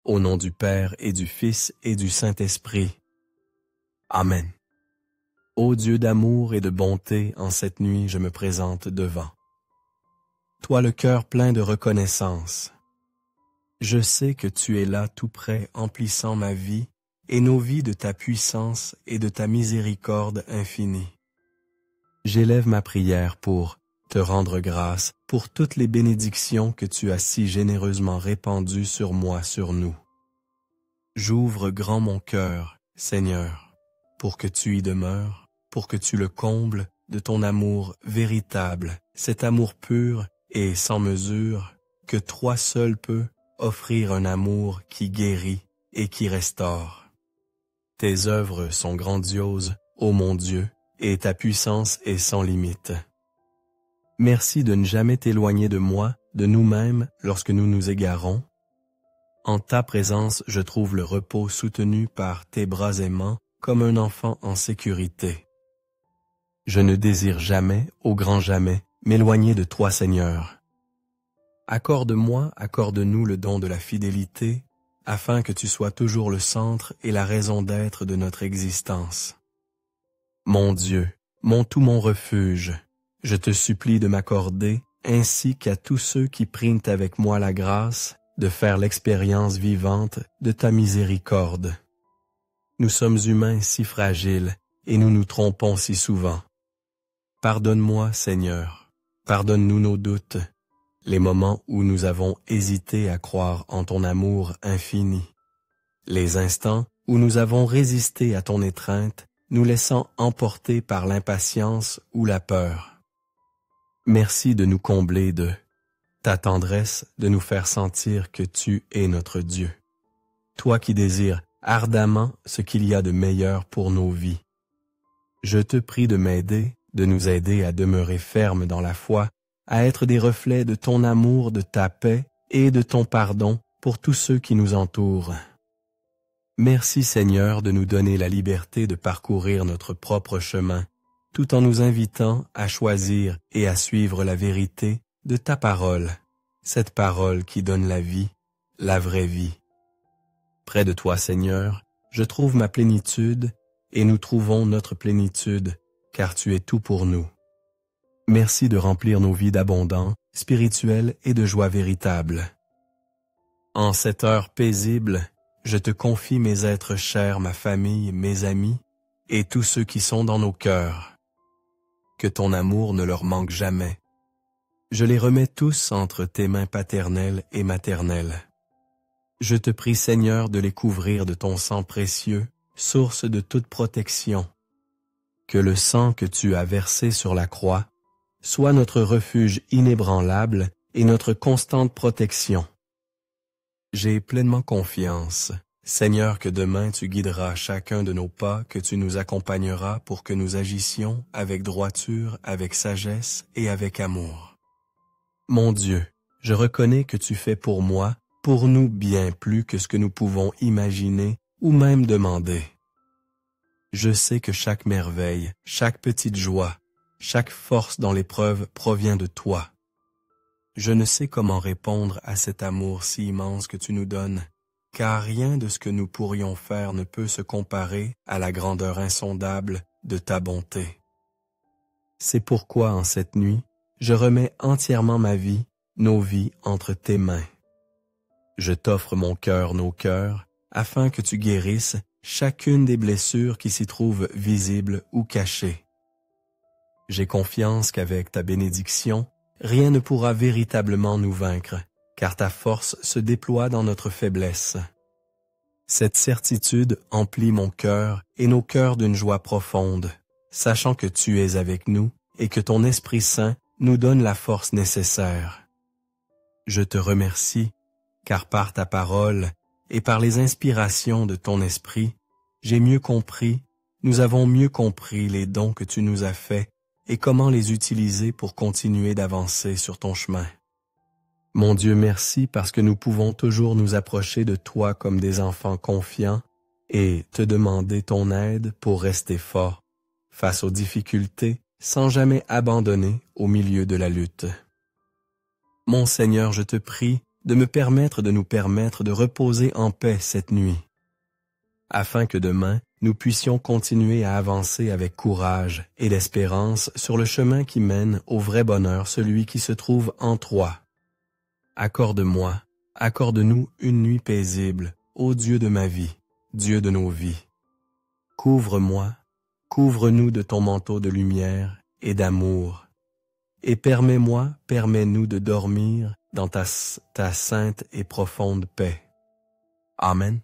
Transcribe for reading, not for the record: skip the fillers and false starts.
Au nom du Père et du Fils et du Saint-Esprit. Amen. Ô Dieu d'amour et de bonté, en cette nuit je me présente devant. Toi le cœur plein de reconnaissance. Je sais que tu es là tout près, emplissant ma vie et nos vies de ta puissance et de ta miséricorde infinie. J'élève ma prière pour te rendre grâce pour toutes les bénédictions que tu as si généreusement répandues sur moi, sur nous. J'ouvre grand mon cœur, Seigneur, pour que tu y demeures, pour que tu le combles de ton amour véritable, cet amour pur et sans mesure que toi seul peux offrir un amour qui guérit et qui restaure. Tes œuvres sont grandioses, ô mon Dieu, et ta puissance est sans limite. Merci de ne jamais t'éloigner de moi, de nous-mêmes, lorsque nous nous égarons. En ta présence, je trouve le repos soutenu par tes bras aimants, comme un enfant en sécurité. Je ne désire jamais, au grand jamais, m'éloigner de toi, Seigneur. Accorde-moi, accorde-nous le don de la fidélité, afin que tu sois toujours le centre et la raison d'être de notre existence. Mon Dieu, mon tout mon refuge, je te supplie de m'accorder, ainsi qu'à tous ceux qui prient avec moi la grâce, de faire l'expérience vivante de ta miséricorde. Nous sommes humains si fragiles, et nous nous trompons si souvent. Pardonne-moi, Seigneur, pardonne-nous nos doutes, les moments où nous avons hésité à croire en ton amour infini, les instants où nous avons résisté à ton étreinte, nous laissant emporter par l'impatience ou la peur. Merci de nous combler de ta tendresse, de nous faire sentir que tu es notre Dieu. Toi qui désires ardemment ce qu'il y a de meilleur pour nos vies. Je te prie de m'aider, de nous aider à demeurer fermes dans la foi, à être des reflets de ton amour, de ta paix et de ton pardon pour tous ceux qui nous entourent. Merci Seigneur de nous donner la liberté de parcourir notre propre chemin, tout en nous invitant à choisir et à suivre la vérité de ta parole, cette parole qui donne la vie, la vraie vie. Près de toi, Seigneur, je trouve ma plénitude et nous trouvons notre plénitude, car tu es tout pour nous. Merci de remplir nos vies d'abondance, spirituelle et de joie véritable. En cette heure paisible, je te confie mes êtres chers, ma famille, mes amis et tous ceux qui sont dans nos cœurs. Que ton amour ne leur manque jamais. Je les remets tous entre tes mains paternelles et maternelles. Je te prie, Seigneur, de les couvrir de ton sang précieux, source de toute protection. Que le sang que tu as versé sur la croix soit notre refuge inébranlable et notre constante protection. J'ai pleinement confiance, Seigneur, que demain tu guideras chacun de nos pas, que tu nous accompagneras pour que nous agissions avec droiture, avec sagesse et avec amour. Mon Dieu, je reconnais que tu fais pour moi, pour nous bien plus que ce que nous pouvons imaginer ou même demander. Je sais que chaque merveille, chaque petite joie, chaque force dans l'épreuve provient de toi. Je ne sais comment répondre à cet amour si immense que tu nous donnes, car rien de ce que nous pourrions faire ne peut se comparer à la grandeur insondable de ta bonté. C'est pourquoi en cette nuit, je remets entièrement ma vie, nos vies entre tes mains. Je t'offre mon cœur, nos cœurs, afin que tu guérisses chacune des blessures qui s'y trouvent visibles ou cachées. J'ai confiance qu'avec ta bénédiction, rien ne pourra véritablement nous vaincre, car ta force se déploie dans notre faiblesse. Cette certitude emplit mon cœur et nos cœurs d'une joie profonde, sachant que tu es avec nous et que ton Esprit Saint nous donne la force nécessaire. Je te remercie, car par ta parole et par les inspirations de ton esprit, j'ai mieux compris, nous avons mieux compris les dons que tu nous as faits et comment les utiliser pour continuer d'avancer sur ton chemin. Mon Dieu, merci parce que nous pouvons toujours nous approcher de toi comme des enfants confiants et te demander ton aide pour rester forts face aux difficultés sans jamais abandonner au milieu de la lutte. Mon Seigneur, je te prie de me permettre de nous permettre de reposer en paix cette nuit, afin que demain, nous puissions continuer à avancer avec courage et l'espérance sur le chemin qui mène au vrai bonheur, celui qui se trouve en toi. Accorde-moi, accorde-nous une nuit paisible, ô Dieu de ma vie, Dieu de nos vies. Couvre-moi, couvre-nous de ton manteau de lumière et d'amour, et permets-nous de dormir dans ta sainte et profonde paix. Amen.